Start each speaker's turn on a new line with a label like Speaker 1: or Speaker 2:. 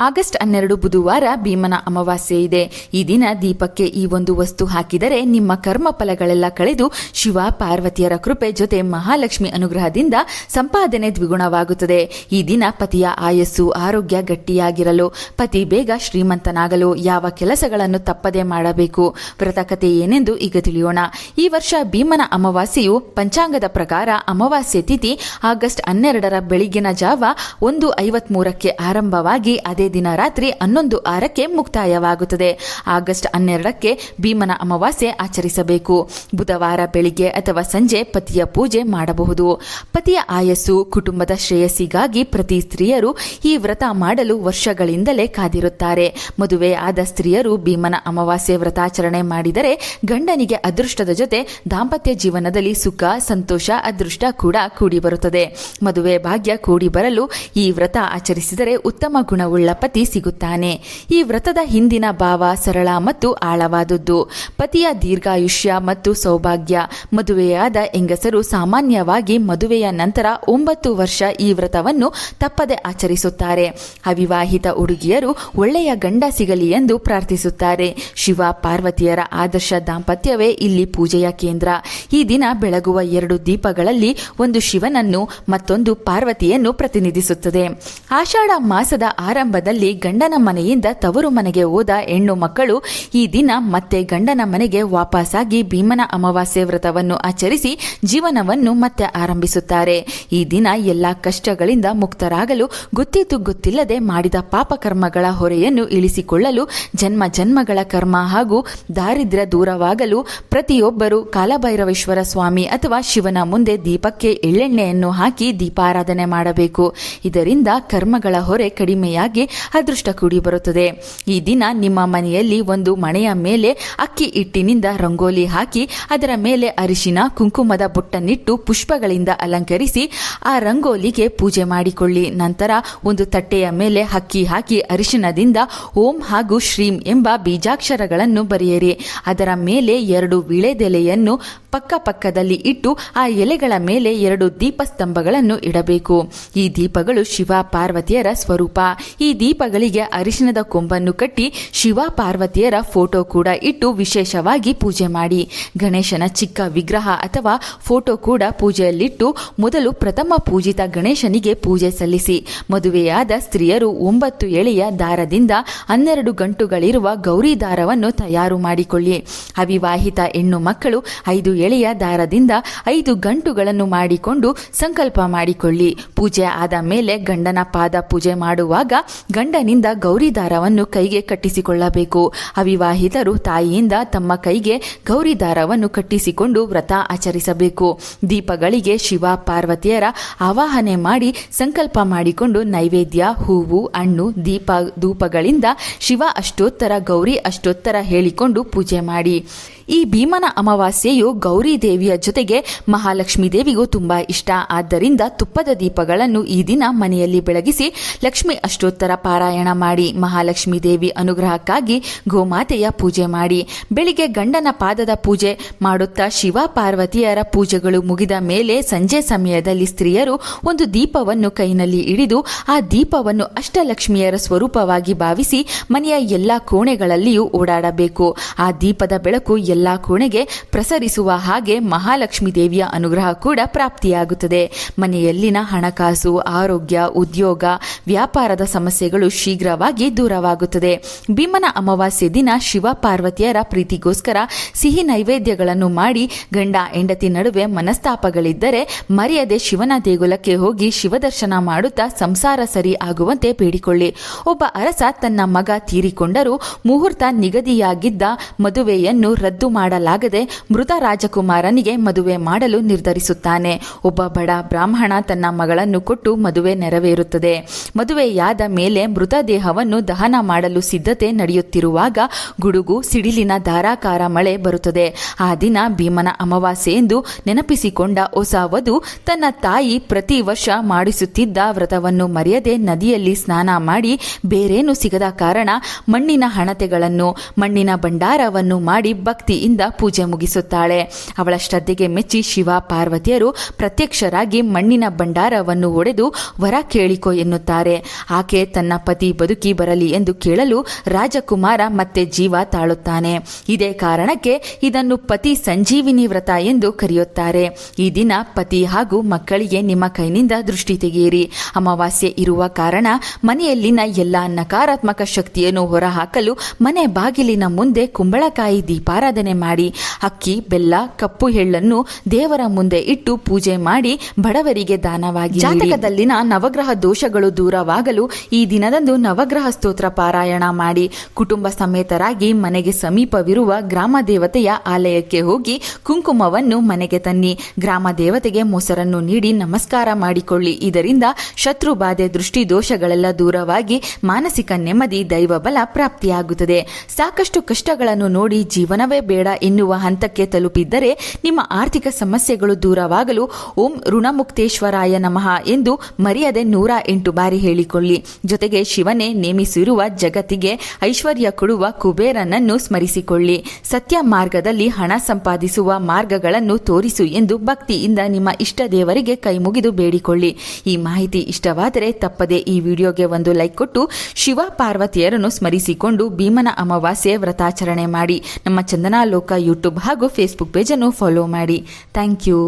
Speaker 1: August 12 ಬುಧವಾರ ಭೀಮನ ಅಮಾವಾಸ್ಯೆ ಇದೆ. ಈ ದಿನ ದೀಪಕ್ಕೆ ಈ ಒಂದು ವಸ್ತು ಹಾಕಿದರೆ ನಿಮ್ಮ ಕರ್ಮ ಫಲಗಳೆಲ್ಲ ಕಳೆದು ಶಿವ ಪಾರ್ವತಿಯರ ಕೃಪೆ ಜೊತೆ ಮಹಾಲಕ್ಷ್ಮಿ ಅನುಗ್ರಹದಿಂದ ಸಂಪಾದನೆ ದ್ವಿಗುಣವಾಗುತ್ತದೆ. ಈ ದಿನ ಪತಿಯ ಆಯಸ್ಸು ಆರೋಗ್ಯ ಗಟ್ಟಿಯಾಗಿರಲು, ಪತಿ ಬೇಗ ಶ್ರೀಮಂತನಾಗಲು ಯಾವ ಕೆಲಸಗಳನ್ನು ತಪ್ಪದೆ ಮಾಡಬೇಕು. ವ್ರತಕತೆ ಏನೆಂದು ಈಗ ತಿಳಿಯೋಣ. ಈ ವರ್ಷ ಭೀಮನ ಅಮಾವಾಸ್ಯೆಯು ಪಂಚಾಂಗದ ಪ್ರಕಾರ ಅಮಾವಾಸ್ಯೆ ತಿಥಿ ಆಗಸ್ಟ್ 12 ಬೆಳಿಗ್ಗಿನ ಜಾವ 1:53ಕ್ಕೆ ಆರಂಭವಾಗಿ ಅದೇ ದಿನ ರಾತ್ರಿ 11:06ಕ್ಕೆ ಮುಕ್ತಾಯವಾಗುತ್ತದೆ. ಆಗಸ್ಟ್ 12ಕ್ಕೆ ಭೀಮನ ಅಮಾವಾಸ್ಯೆ ಆಚರಿಸಬೇಕು. ಬುಧವಾರ ಬೆಳಿಗ್ಗೆ ಅಥವಾ ಸಂಜೆ ಪತಿಯ ಪೂಜೆ ಮಾಡಬಹುದು. ಪತಿಯ ಆಯಸ್ಸು, ಕುಟುಂಬದ ಶ್ರೇಯಸ್ಸಿಗಾಗಿ ಪ್ರತಿ ಸ್ತ್ರೀಯರು ಈ ವ್ರತ ಮಾಡಲು ವರ್ಷಗಳಿಂದಲೇ ಕಾದಿರುತ್ತಾರೆ. ಮದುವೆ ಆದ ಸ್ತ್ರೀಯರು ಭೀಮನ ಅಮಾವಾಸ್ಯೆ ವ್ರತಾಚರಣೆ ಮಾಡಿದರೆ ಗಂಡನಿಗೆ ಅದೃಷ್ಟದ ಜೊತೆ ದಾಂಪತ್ಯ ಜೀವನದಲ್ಲಿ ಸುಖ, ಸಂತೋಷ, ಅದೃಷ್ಟ ಕೂಡ ಕೂಡಿ ಬರುತ್ತದೆ. ಮದುವೆ ಭಾಗ್ಯ ಕೂಡಿ ಬರಲು ಈ ವ್ರತ ಆಚರಿಸಿದರೆ ಉತ್ತಮ ಗುಣವುಳ್ಳ ಪತಿ ಸಿಗುತ್ತಾನೆ. ಈ ವ್ರತದ ಹಿಂದಿನ ಭಾವ ಸರಳ ಮತ್ತು ಆಳವಾದದ್ದು. ಪತಿಯ ದೀರ್ಘಾಯುಷ್ಯ ಮತ್ತು ಸೌಭಾಗ್ಯ. ಮದುವೆಯಾದ ಹೆಂಗಸರು ಸಾಮಾನ್ಯವಾಗಿ ಮದುವೆಯ ನಂತರ 9 ವರ್ಷ ಈ ವ್ರತವನ್ನು ತಪ್ಪದೆ ಆಚರಿಸುತ್ತಾರೆ. ಅವಿವಾಹಿತ ಹುಡುಗಿಯರು ಒಳ್ಳೆಯ ಗಂಡ ಸಿಗಲಿ ಎಂದು ಪ್ರಾರ್ಥಿಸುತ್ತಾರೆ. ಶಿವ ಪಾರ್ವತಿಯರ ಆದರ್ಶ ದಾಂಪತ್ಯವೇ ಇಲ್ಲಿ ಪೂಜೆಯ ಕೇಂದ್ರ. ಈ ದಿನ ಬೆಳಗುವ 2 ದೀಪಗಳಲ್ಲಿ ಒಂದು ಶಿವನನ್ನು ಮತ್ತೊಂದು ಪಾರ್ವತಿಯನ್ನು ಪ್ರತಿನಿಧಿಸುತ್ತದೆ. ಆಷಾಢ ಮಾಸದ ಆರಂಭದಲ್ಲಿ ಗಂಡನ ಮನೆಯಿಂದ ತವರು ಮನೆಗೆ ಹೋದ ಹೆಣ್ಣು ಮಕ್ಕಳು ಈ ದಿನ ಮತ್ತೆ ಗಂಡನ ಮನೆಗೆ ವಾಪಸ್ಸಾಗಿ ಭೀಮನ ಅಮಾವಾಸ್ಯೆ ವ್ರತವನ್ನು ಆಚರಿಸಿ ಜೀವನವನ್ನು ಮತ್ತೆ ಆರಂಭಿಸುತ್ತಾರೆ. ಈ ದಿನ ಎಲ್ಲಾ ಕಷ್ಟಗಳಿಂದ ಮುಕ್ತರಾಗಲು, ಗೊತ್ತಿದ್ದು ಗೊತ್ತಿಲ್ಲದೆ ಮಾಡಿದ ಪಾಪಕರ್ಮಗಳ ಹೊರೆಯನ್ನು ಇಳಿಸಿಕೊಳ್ಳಲು, ಜನ್ಮ ಜನ್ಮಗಳ ಕರ್ಮ ಹಾಗೂ ದಾರಿದ್ರ್ಯ ದೂರವಾಗಲು ಪ್ರತಿಯೊಬ್ಬರು ಕಾಲಭೈರವೇಶ್ವರ ಸ್ವಾಮಿ ಅಥವಾ ಶಿವನ ಮುಂದೆ ದೀಪಕ್ಕೆ ಎಳ್ಳೆಣ್ಣೆಯನ್ನು ಹಾಕಿ ದೀಪಾರಾಧನೆ ಮಾಡಬೇಕು. ಇದರಿಂದ ಕರ್ಮಗಳ ಹೊರೆ ಕಡಿಮೆಯಾಗಿ ಅದೃಷ್ಟ ಕೂಡಿ ಬರುತ್ತದೆ. ಈ ದಿನ ನಿಮ್ಮ ಮನೆಯಲ್ಲಿ ಒಂದು ಮಣೆಯ ಮೇಲೆ ಅಕ್ಕಿ ಹಿಟ್ಟಿನಿಂದ ರಂಗೋಲಿ ಹಾಕಿ ಅದರ ಮೇಲೆ ಅರಿಶಿನ ಕುಂಕುಮದ ಬೊಟ್ಟನ್ನಿಟ್ಟು ಪುಷ್ಪಗಳಿಂದ ಅಲಂಕರಿಸಿ ಆ ರಂಗೋಲಿಗೆ ಪೂಜೆ ಮಾಡಿಕೊಳ್ಳಿ. ನಂತರ ಒಂದು ತಟ್ಟೆಯ ಮೇಲೆ ಅಕ್ಕಿ ಹಾಕಿ ಅರಿಶಿನದಿಂದ ಓಂ ಹಾಗೂ ಶ್ರೀಂ ಎಂಬ ಬೀಜಾಕ್ಷರಗಳನ್ನು ಬರೆಯಿರಿ. ಅದರ ಮೇಲೆ 2 ವೀಳೆದೆಲೆಯನ್ನು ಪಕ್ಕದಲ್ಲಿ ಇಟ್ಟು ಆ ಎಲೆಗಳ ಮೇಲೆ 2 ದೀಪಸ್ತಂಭಗಳನ್ನು ಇಡಬೇಕು. ಈ ದೀಪಗಳು ಶಿವ ಪಾರ್ವತಿಯರ ಸ್ವರೂಪ. ಈ ದೀಪಗಳಿಗೆ ಅರಿಶಿನದ ಕೊಂಬನ್ನು ಕಟ್ಟಿ ಶಿವ ಪಾರ್ವತಿಯರ ಫೋಟೋ ಕೂಡ ಇಟ್ಟು ವಿಶೇಷವಾಗಿ ಪೂಜೆ ಮಾಡಿ. ಗಣೇಶನ ಚಿಕ್ಕ ವಿಗ್ರಹ ಅಥವಾ ಫೋಟೋ ಕೂಡ ಪೂಜೆಯಲ್ಲಿಟ್ಟು ಮೊದಲು ಪ್ರಥಮ ಪೂಜಿತ ಗಣೇಶನಿಗೆ ಪೂಜೆ ಸಲ್ಲಿಸಿ. ಮದುವೆಯಾದ ಸ್ತ್ರೀಯರು 9 ಎಳೆಯ ದಾರದಿಂದ 12 ಗಂಟುಗಳಿರುವ ಗೌರಿ ದಾರವನ್ನು ತಯಾರು ಮಾಡಿಕೊಳ್ಳಿ. ಅವಿವಾಹಿತ ಹೆಣ್ಣು ಮಕ್ಕಳು 5 ಎಳೆಯ ದಾರದಿಂದ 5 ಗಂಟುಗಳನ್ನು ಮಾಡಿಕೊಂಡು ಸಂಕಲ್ಪ ಮಾಡಿಕೊಳ್ಳಿ. ಪೂಜೆ ಆದ ಮೇಲೆ ಗಂಡನ ಪಾದ ಪೂಜೆ ಮಾಡುವಾಗ ಗಂಡನಿಂದ ಗೌರಿ ದಾರವನ್ನು ಕೈಗೆ ಕಟ್ಟಿಸಿಕೊಳ್ಳಬೇಕು. ಅವಿವಾಹಿತರು ತಾಯಿಯಿಂದ ತಮ್ಮ ಕೈಗೆ ಗೌರಿ ದಾರವನ್ನು ಕಟ್ಟಿಸಿಕೊಂಡು ವ್ರತ ಆಚರಿಸಬೇಕು. ದೀಪಗಳಿಗೆ ಶಿವ ಪಾರ್ವತಿಯರ ಆವಾಹನೆ ಮಾಡಿ ಸಂಕಲ್ಪ ಮಾಡಿಕೊಂಡು ನೈವೇದ್ಯ, ಹೂವು, ಹಣ್ಣು, ಧೂಪಗಳಿಂದ ಶಿವ ಅಷ್ಟೋತ್ತರ, ಗೌರಿ ಅಷ್ಟೋತ್ತರ ಹೇಳಿಕೊಂಡು ಪೂಜೆ ಮಾಡಿ. ಈ ಭೀಮನ ಅಮಾವಾಸ್ಯೆಯು ಗೌರಿ ದೇವಿಯ ಜೊತೆಗೆ ಮಹಾಲಕ್ಷ್ಮೀ ದೇವಿಗೂ ತುಂಬಾ ಇಷ್ಟ. ಆದ್ದರಿಂದ ತುಪ್ಪದ ದೀಪಗಳನ್ನು ಈ ದಿನ ಮನೆಯಲ್ಲಿ ಬೆಳಗಿಸಿ ಲಕ್ಷ್ಮಿ ಅಷ್ಟೋತ್ತರ ಪಾರಾಯಣ ಮಾಡಿ. ಮಹಾಲಕ್ಷ್ಮೀ ದೇವಿ ಅನುಗ್ರಹಕ್ಕಾಗಿ ಗೋಮಾತೆಯ ಪೂಜೆ ಮಾಡಿ. ಬೆಳಿಗ್ಗೆ ಗಂಡನ ಪಾದದ ಪೂಜೆ ಮಾಡುತ್ತಾ ಶಿವ ಪಾರ್ವತಿಯರ ಪೂಜೆಗಳು ಮುಗಿದ ಮೇಲೆ ಸಂಜೆ ಸಮಯದಲ್ಲಿ ಸ್ತ್ರೀಯರು ಒಂದು ದೀಪವನ್ನು ಕೈನಲ್ಲಿ ಹಿಡಿದು ಆ ದೀಪವನ್ನು ಅಷ್ಟಲಕ್ಷ್ಮಿಯರ ಸ್ವರೂಪವಾಗಿ ಭಾವಿಸಿ ಮನೆಯ ಎಲ್ಲಾ ಕೋಣೆಗಳಲ್ಲಿಯೂ ಓಡಾಡಬೇಕು. ಆ ದೀಪದ ಬೆಳಕು ಎಲ್ಲಾ ಕೋಣೆಗೆ ಪ್ರಸರಿಸುವ ಹಾಗೆ ಮಹಾಲಕ್ಷ್ಮೀ ದೇವಿಯ ಅನುಗ್ರಹ ಕೂಡ ಪ್ರಾಪ್ತಿಯಾಗುತ್ತದೆ. ಮನೆಯಲ್ಲಿನ ಹಣಕಾಸು, ಆರೋಗ್ಯ, ಉದ್ಯೋಗ, ವ್ಯಾಪಾರದ ಸಮಸ್ಯೆಗಳು ಶೀಘ್ರವಾಗಿ ದೂರವಾಗುತ್ತದೆ. ಭೀಮನ ಅಮಾವಾಸ್ಯೆ ದಿನ ಶಿವ ಪಾರ್ವತಿಯರ ಪ್ರೀತಿಗೋಸ್ಕರ ಸಿಹಿ ನೈವೇದ್ಯಗಳನ್ನು ಮಾಡಿ ಗಂಡ ಹೆಂಡತಿ ನಡುವೆ ಮನಸ್ತಾಪಗಳಿದ್ದರೆ ಮರೆಯದೆ ಶಿವನ ದೇಗುಲಕ್ಕೆ ಹೋಗಿ ಶಿವದರ್ಶನ ಮಾಡುತ್ತಾ ಸಂಸಾರ ಸರಿ ಆಗುವಂತೆ ಬೇಡಿಕೊಳ್ಳಿ. ಒಬ್ಬ ಅರಸ ತನ್ನ ಮಗ ತೀರಿಕೊಂಡರೂ ಮುಹೂರ್ತ ನಿಗದಿಯಾಗಿದ್ದ ಮದುವೆಯನ್ನು ರದ್ದು ಮಾಡಲಾಗದೆ ಮೃತ ರಾಜಕುಮಾರನಿಗೆ ಮದುವೆ ಮಾಡಲು ನಿರ್ಧರಿಸುತ್ತಾನೆ. ಒಬ್ಬ ಬಡ ಬ್ರಾಹ್ಮಣ ತನ್ನ ಮಗಳನ್ನು ಕೊಟ್ಟು ಮದುವೆ ನೆರವೇರುತ್ತದೆ. ಮದುವೆಯಾದ ಮೇಲೆ ಮೃತದೇಹವನ್ನು ದಹನ ಮಾಡಲು ಸಿದ್ಧತೆ ನಡೆಯುತ್ತಿರುವಾಗ ಗುಡುಗು ಸಿಡಿಲಿನ ಧಾರಾಕಾರ ಮಳೆ ಬರುತ್ತದೆ. ಆ ದಿನ ಭೀಮನ ಅಮಾವಾಸ್ಯೆ ಎಂದು ನೆನಪಿಸಿಕೊಂಡ ಹೊಸ ವಧು ತನ್ನ ತಾಯಿ ಪ್ರತಿ ವರ್ಷ ಮಾಡಿಸುತ್ತಿದ್ದ ವ್ರತವನ್ನು ಮರೆಯದೆ ನದಿಯಲ್ಲಿ ಸ್ನಾನ ಮಾಡಿ ಬೇರೇನು ಸಿಗದ ಕಾರಣ ಮಣ್ಣಿನ ಹಣತೆಗಳನ್ನು, ಮಣ್ಣಿನ ಭಂಡಾರವನ್ನು ಮಾಡಿ ಭಕ್ತಿ ಭಕ್ತಿಯಿಂದ ಪೂಜೆ ಮುಗಿಸುತ್ತಾಳೆ. ಅವಳ ಶ್ರದ್ಧೆಗೆ ಮೆಚ್ಚಿ ಶಿವ ಪಾರ್ವತಿಯರು ಪ್ರತ್ಯಕ್ಷರಾಗಿ ಮಣ್ಣಿನ ಭಂಡಾರವನ್ನು ಒಡೆದು ವರ ಕೇಳಿಕೊ ಎನ್ನುತ್ತಾರೆ. ಆಕೆ ತನ್ನ ಪತಿ ಬದುಕಿ ಬರಲಿ ಎಂದು ಕೇಳಲು ರಾಜಕುಮಾರ ಮತ್ತೆ ಜೀವ ತಾಳುತ್ತಾನೆ. ಇದೇ ಕಾರಣಕ್ಕೆ ಇದನ್ನು ಪತಿ ಸಂಜೀವಿನಿ ವ್ರತ ಎಂದು ಕರೆಯುತ್ತಾರೆ. ಈ ದಿನ ಪತಿ ಹಾಗೂ ಮಕ್ಕಳಿಗೆ ನಿಮ್ಮ ಕೈನಿಂದ ದೃಷ್ಟಿ ತೆಗೆಯಿರಿ. ಅಮಾವಾಸ್ಯೆ ಇರುವ ಕಾರಣ ಮನೆಯಲ್ಲಿನ ಎಲ್ಲ ನಕಾರಾತ್ಮಕ ಶಕ್ತಿಯನ್ನು ಹೊರಹಾಕಲು ಮನೆ ಬಾಗಿಲಿನ ಮುಂದೆ ಕುಂಬಳಕಾಯಿ ದೀಪಾರಾಧನೆ ಮಾಡಿ ಅಕ್ಕಿ, ಬೆಲ್ಲ, ಕಪ್ಪು ಎಳ್ಳನ್ನು ದೇವರ ಮುಂದೆ ಇಟ್ಟು ಪೂಜೆ ಮಾಡಿ ಬಡವರಿಗೆ ದಾನವಾಗಿ. ಜಾತಕದಲ್ಲಿನ ನವಗ್ರಹ ದೋಷಗಳು ದೂರವಾಗಲು ಈ ದಿನದಂದು ನವಗ್ರಹ ಸ್ತೋತ್ರ ಪಾರಾಯಣ ಮಾಡಿ ಕುಟುಂಬ ಸಮೇತರಾಗಿ ಮನೆಗೆ ಸಮೀಪವಿರುವ ಗ್ರಾಮ ದೇವತೆಯ ಆಲಯಕ್ಕೆ ಹೋಗಿ ಕುಂಕುಮವನ್ನು ಮನೆಗೆ ತನ್ನಿ. ಗ್ರಾಮ ದೇವತೆಗೆ ಮೊಸರನ್ನು ನೀಡಿ ನಮಸ್ಕಾರ ಮಾಡಿಕೊಳ್ಳಿ. ಇದರಿಂದ ಶತ್ರು ಬಾಧೆ, ದೃಷ್ಟಿ ದೋಷಗಳೆಲ್ಲ ದೂರವಾಗಿ ಮಾನಸಿಕ ನೆಮ್ಮದಿ, ದೈವ ಬಲ ಪ್ರಾಪ್ತಿಯಾಗುತ್ತದೆ. ಸಾಕಷ್ಟು ಕಷ್ಟಗಳನ್ನು ನೋಡಿ ಜೀವನವೇ ಬೇಡ ಎನ್ನುವ ಹಂತಕ್ಕೆ ತಲುಪಿದ್ದರೆ ನಿಮ್ಮ ಆರ್ಥಿಕ ಸಮಸ್ಯೆಗಳು ದೂರವಾಗಲು ಓಂ ಋಣಮುಕ್ತೇಶ್ವರಾಯ ನಮಃ ಎಂದು ಮರೆಯದೆ 108 ಬಾರಿ ಹೇಳಿಕೊಳ್ಳಿ. ಜೊತೆಗೆ ಶಿವನೇ ನೇಮಿಸಿರುವ ಜಗತ್ತಿಗೆ ಐಶ್ವರ್ಯ ಕೊಡುವ ಕುಬೇರನನ್ನು ಸ್ಮರಿಸಿಕೊಳ್ಳಿ. ಸತ್ಯ ಮಾರ್ಗದಲ್ಲಿ ಹಣ ಸಂಪಾದಿಸುವ ಮಾರ್ಗಗಳನ್ನು ತೋರಿಸು ಎಂದು ಭಕ್ತಿಯಿಂದ ನಿಮ್ಮ ಇಷ್ಟ ದೇವರಿಗೆ ಕೈಮುಗಿದು ಬೇಡಿಕೊಳ್ಳಿ. ಈ ಮಾಹಿತಿ ಇಷ್ಟವಾದರೆ ತಪ್ಪದೆ ಈ ವಿಡಿಯೋಗೆ ಒಂದು ಲೈಕ್ ಕೊಟ್ಟು ಶಿವ ಪಾರ್ವತಿಯರನ್ನು ಸ್ಮರಿಸಿಕೊಂಡು ಭೀಮನ ಅಮಾವಾಸ್ಯೆ ವ್ರತಾಚರಣೆ ಮಾಡಿ. ನಮ್ಮ ಚಂದನಾ ಲೋಕ ಯೂಟ್ಯೂಬ್ ಹಾಗೂ ಫೇಸ್ಬುಕ್ ಪೇಜನ್ನು ಫಾಲೋ ಮಾಡಿ. Thank you.